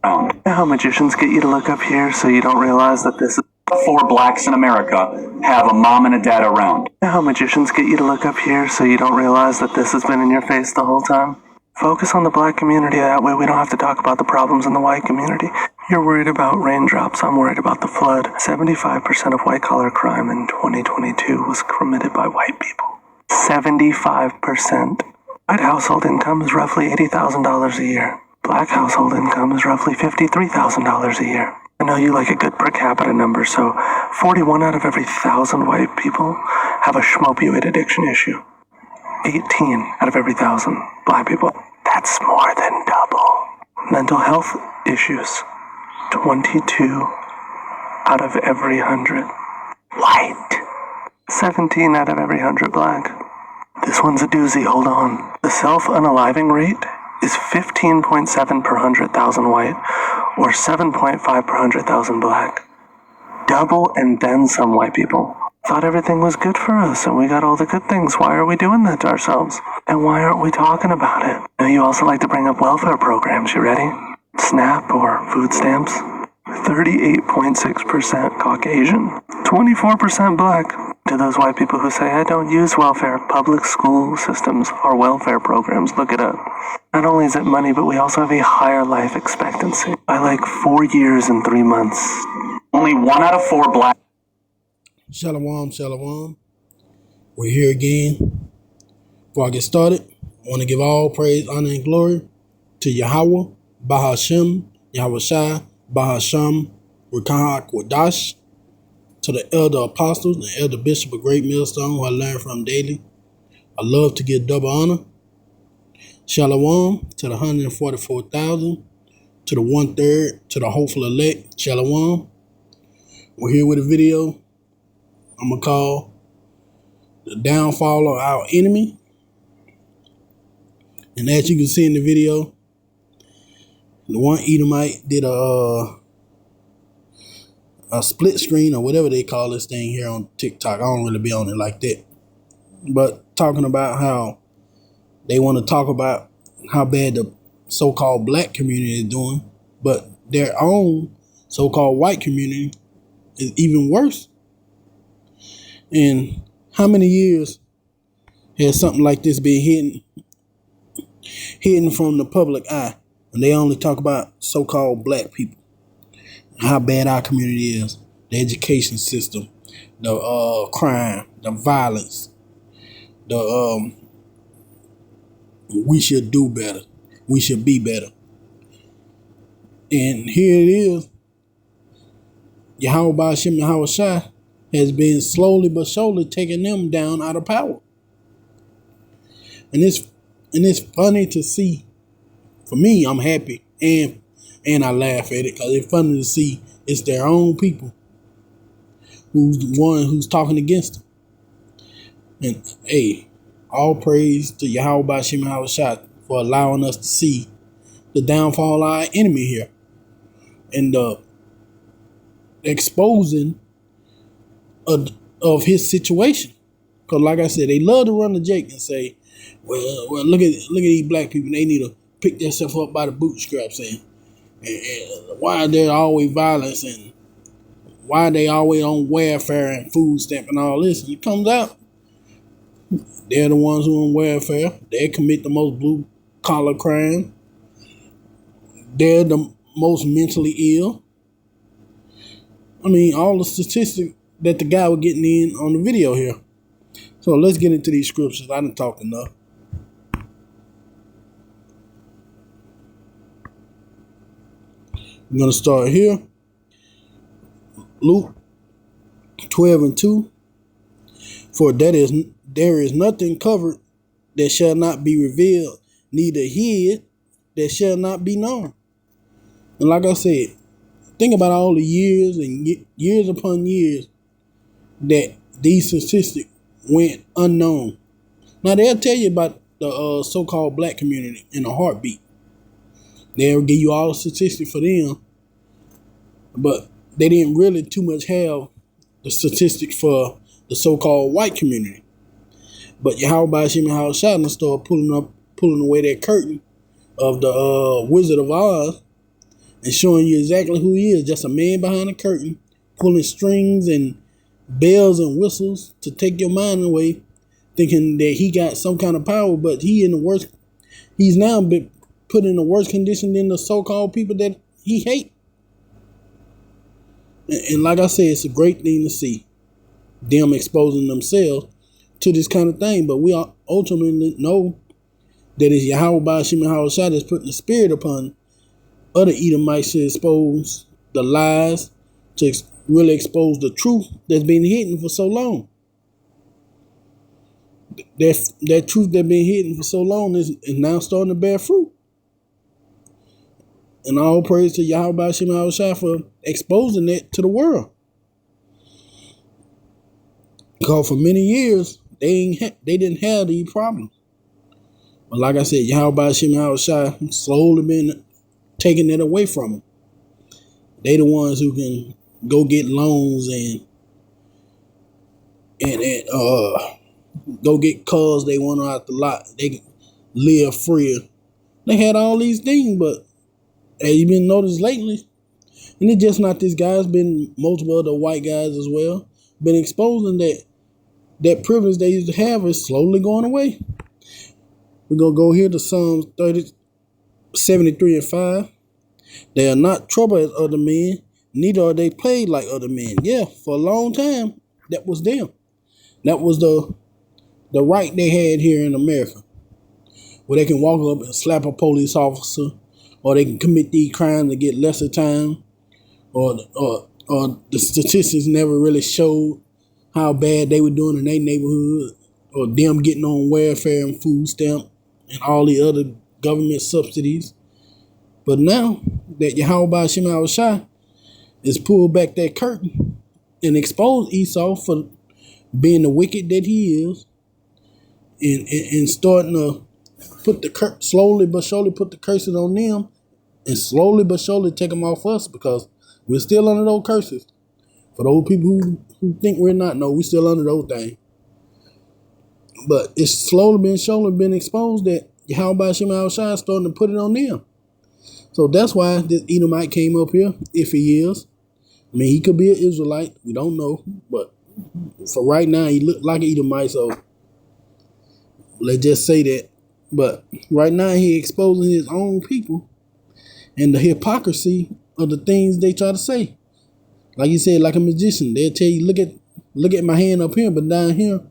around. How magicians get you to look up here so you don't realize that this is 4 blacks in America have a mom and a dad around. How magicians get you to look up here so you don't realize that this has been in your face the whole time. Focus on the black community, that way we don't have to talk about the problems in the white community. You're worried about raindrops, I'm worried about the flood. 75% of white-collar crime in 2022 was committed by white people. 75%. White household income is roughly $80,000 a year. Black household income is roughly $53,000 a year. I know you like a good per capita number, so 41 out of every 1,000 white people have a schmopioid addiction issue. 18 out of every 1,000 black people. That's more than double. Mental health issues. 22 out of every 100 white. 17 out of every 100 black. This one's a doozy, hold on. The self-unaliving rate is 15.7 per 100,000 white, or 7.5 per 100,000 black. Double and then some white people. Thought everything was good for us and we got all the good things. Why are we doing that to ourselves? And why aren't we talking about it? Now you also like to bring up welfare programs, you ready? SNAP or food stamps? 38.6% Caucasian, 24% black. To those white people who say, I don't use welfare, public school systems are welfare programs, look it up. Not only is it money, but we also have a higher life expectancy by like 4 years and 3 months. Only 1 out of 4 black. Shalom, shalom. We're here again. Before I get started, I want to give all praise, honor, and glory to Yahweh, Bahashem, Yahweh Shai, Bahasham, Rekah Kwadash, to the elder apostles and elder bishop of Great Millstone, who I learn from daily. I love to give double honor. Shalom to the 144,000, to the 1/3, to the hopeful elect. Shalom. We're here with a video I'm going to call The Downfall of Our Enemy. And as you can see in the video, the one Edomite did a split screen or whatever they call this thing here on TikTok. I don't really be on it like that. But talking about how they want to talk about how bad the so-called black community is doing, but their own so-called white community is even worse. And how many years has something like this been hidden from the public eye? And they only talk about so-called black people, how bad our community is, the education system, the crime, the violence, the we should do better, we should be better. And here it is, Yahweh Ba'ashem Yahweh Shai has been slowly but surely taking them down out of power. And it's funny to see. For me, I'm happy and I laugh at it because it's funny to see it's their own people who's the one who's talking against them. And hey, all praise to Yahweh Ba'ashem Yahweh Shai for allowing us to see the downfall of our enemy here and the exposing of his situation. Because like I said, they love to run to Jake and say, well, look at these black people. They need to pick themselves up by the bootstraps and why there always violence and why they always on welfare and food stamp and all this. And it comes out, they're the ones who are on welfare. They commit the most blue collar crime. They're the most mentally ill. I mean, all the statistics that the guy was getting in on the video here. So let's get into these scriptures. I done talked enough. I'm going to start here. Luke 12:2. For there is nothing covered that shall not be revealed, neither hid that shall not be known. And like I said, think about all the years and years upon years that these statistics went unknown. Now they'll tell you about the so-called black community in a heartbeat. They'll give you all the statistics for them, but they didn't really too much have the statistics for the so-called white community. But Yahweh Ba'ashem Yahweh Shai started pulling away that curtain of the Wizard of Oz and showing you exactly who he is. Just a man behind a curtain, pulling strings and bells and whistles to take your mind away, thinking that he got some kind of power, but he's now been put in a worse condition than the so-called people that he hate. And like I said, it's a great thing to see them exposing themselves to this kind of thing. But we ultimately know that it's Yahweh Ba'ashim Yahushua that's putting the spirit upon other Edomites to expose the lies, to really expose the truth that's been hidden for so long. That truth that's been hidden for so long is now starting to bear fruit. And all praise to Yahweh Ba'ashim Yahushua for exposing that to the world. Because for many years, they didn't have these problems. But like I said, Yahweh Ba'ashim Yahushua slowly been taking it away from them. They the ones who can go get loans and go get cars they want out the lot. They can live free. They had all these things, but have you been noticed lately? And it's just not this guy. It's been multiple other white guys as well. Been exposing that privilege they used to have is slowly going away. We're going to go here to Psalms 73 and 5. They are not troubled as other men, neither are they plagued like other men. Yeah, for a long time, that was them. That was the right they had here in America, where they can walk up and slap a police officer, or they can commit these crimes and get lesser time, or the statistics never really showed how bad they were doing in their neighborhood, or them getting on welfare and food stamp and all the other government subsidies. But now that Yahweh Ba'ashim Yahushua is pulled back that curtain and exposed Esau for being the wicked that he is, and starting to slowly but surely put the curses on them, and slowly but surely take them off us, because we're still under those curses. For those people who think we're not, no, we're still under those things. But it's slowly been exposed that Yahweh Ba'ashim Yahushua is starting to put it on them. So that's why this Edomite came up here, if he is. I mean, he could be an Israelite. We don't know. But for right now, he looked like an Edomite, so let's just say that. But right now, he exposing his own people and the hypocrisy of the things they try to say. Like you said, like a magician, they'll tell you, look at my hand up here, but down here,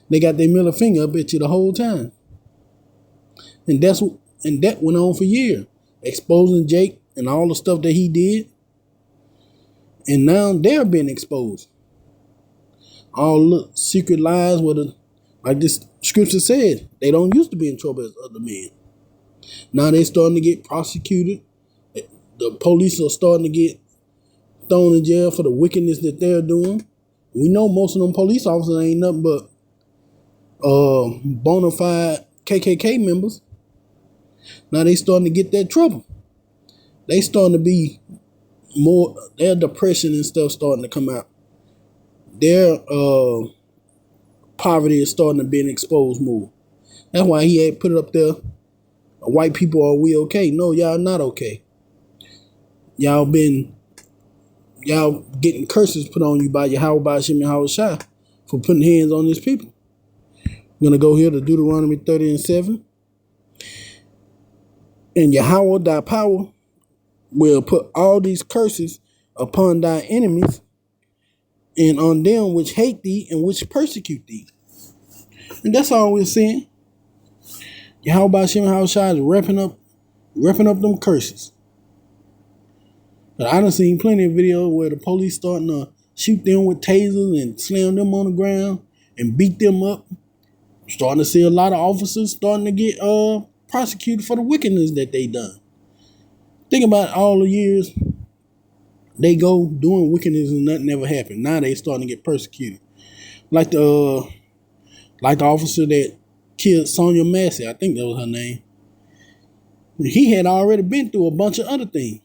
they got their middle finger up at you the whole time. And that went on for years, exposing Jake and all the stuff that he did. And now they're being exposed. All the secret lies, like this scripture said, they don't used to be in trouble as other men. Now they're starting to get prosecuted. The police are starting to get thrown in jail for the wickedness that they're doing. We know most of them police officers ain't nothing but bona fide KKK members. Now they starting to get that trouble. They starting to be more, their depression and stuff starting to come out. Their poverty is starting to be exposed more. That's why he had put it up there. White people, are we okay? No, y'all not okay. Y'all getting curses put on you by Yahweh Ba'ashim Yahushua for putting hands on these people. I'm going to go here to Deuteronomy 30 and 7. And Yahweh thy power will put all these curses upon thy enemies and on them which hate thee and which persecute thee. And that's all we're saying. Yahweh Ba'ashim Yahushua is wrapping up them curses. But I done seen plenty of videos where the police starting to shoot them with tasers and slam them on the ground and beat them up. Starting to see a lot of officers starting to get prosecuted for the wickedness that they done. Think about all the years they go doing wickedness and nothing ever happened. Now they starting to get persecuted. Like the officer that killed Sonia Massey, I think that was her name. He had already been through a bunch of other things.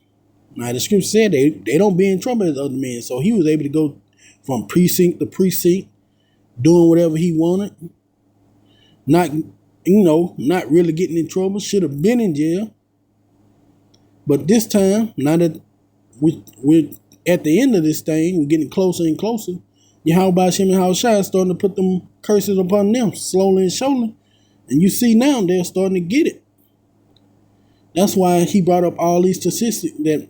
Now, the scripture said they don't be in trouble as other men. So he was able to go from precinct to precinct, doing whatever he wanted. Not really getting in trouble. Should have been in jail. But this time, now that we're at the end of this thing, we're getting closer and closer. Yahweh Hashem and Yahushua is starting to put them curses upon them slowly and surely. And you see now they're starting to get it. That's why he brought up all these statistics that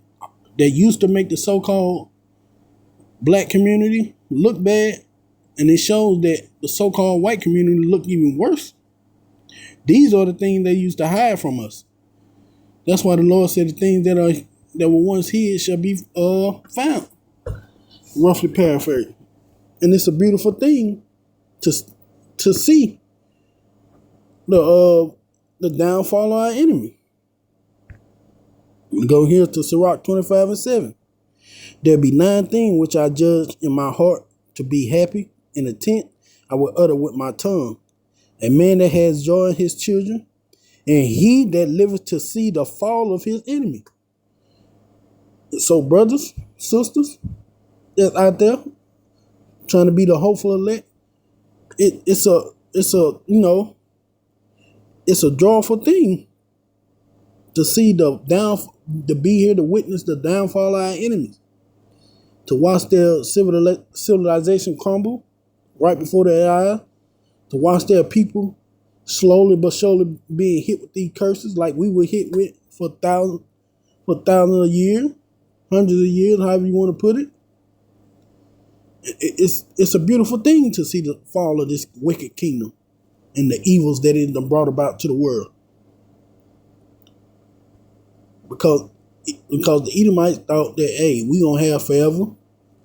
used to make the so-called black community look bad. And it shows that the so-called white community look even worse. These are the things they used to hide from us. That's why the Lord said the things that were once hid shall be found. Roughly paraphrased. And it's a beautiful thing to see the downfall of our enemy. Go here to Sirach 25:7. There be 9 things which I judge in my heart to be happy, and a tenth I will utter with my tongue. A man that has joy in his children, and he that liveth to see the fall of his enemy. So brothers, sisters, that's out there trying to be the hopeful elect, it's a joyful thing to see to be here to witness the downfall of our enemies, to watch their civilization crumble right before their eyes, to watch their people slowly but surely being hit with these curses like we were hit with for thousands of years, hundreds of years, however you want to put it. It's a beautiful thing to see the fall of this wicked kingdom and the evils that it done brought about to the world. Because the Edomites thought that, hey, we gonna have forever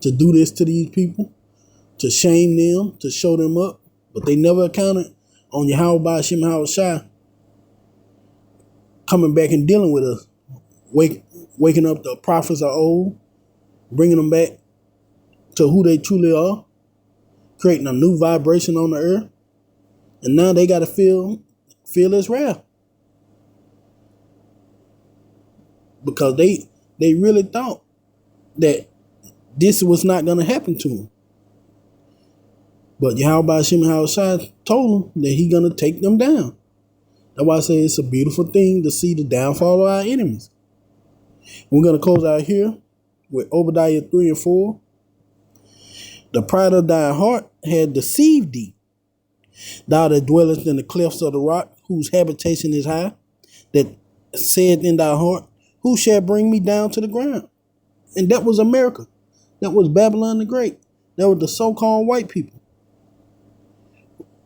to do this to these people, to shame them, to show them up, but they never accounted on Yahweh Hashem Yahushua coming back and dealing with us, waking up the prophets of old, bringing them back to who they truly are, creating a new vibration on the earth, and now they got to feel his wrath. Because they really thought that this was not going to happen to them. But Yahweh Hashem Yahushua told them that he's going to take them down. That's why I say it's a beautiful thing to see the downfall of our enemies. We're going to close out here with Obadiah 3 and 4. The pride of thy heart had deceived thee, thou that dwellest in the clefts of the rock, whose habitation is high, that said in thy heart, who shall bring me down to the ground? And that was America. That was Babylon the Great. That was the so-called white people,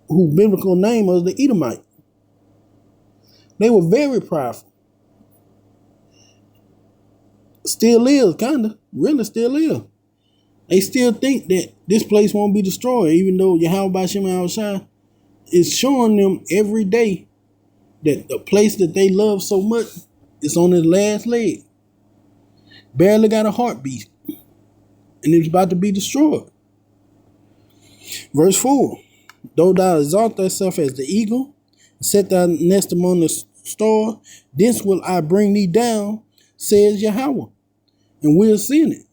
whose biblical name was the Edomite. They were very prideful. Still is, kind of. Really still is. They still think that this place won't be destroyed, even though Yahweh Hashem Yahushua is showing them every day that the place that they love so much is on its last leg. Barely got a heartbeat. And it's about to be destroyed. Verse 4. Though thou exalt thyself as the eagle, and set thy nest among the stars, thence will I bring thee down, says Yahweh. And we're seeing it.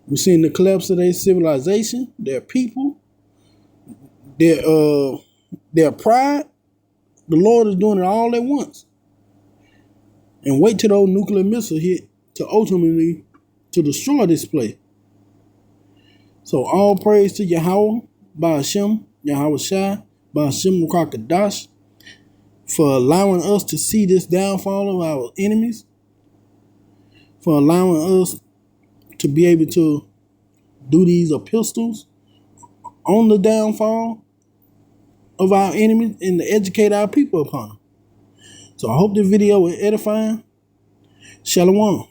We're seeing the collapse of their civilization, their people, their pride. The Lord is doing it all at once. And wait till those nuclear missiles hit to ultimately to destroy this place. So all praise to Yahweh, Ba'ashem, Yahushua, Ba'ashem Rakadash, for allowing us to see this downfall of our enemies, for allowing us to be able to do these epistles on the downfall of our enemies and to educate our people upon them. So I hope this video was edifying. Shalom.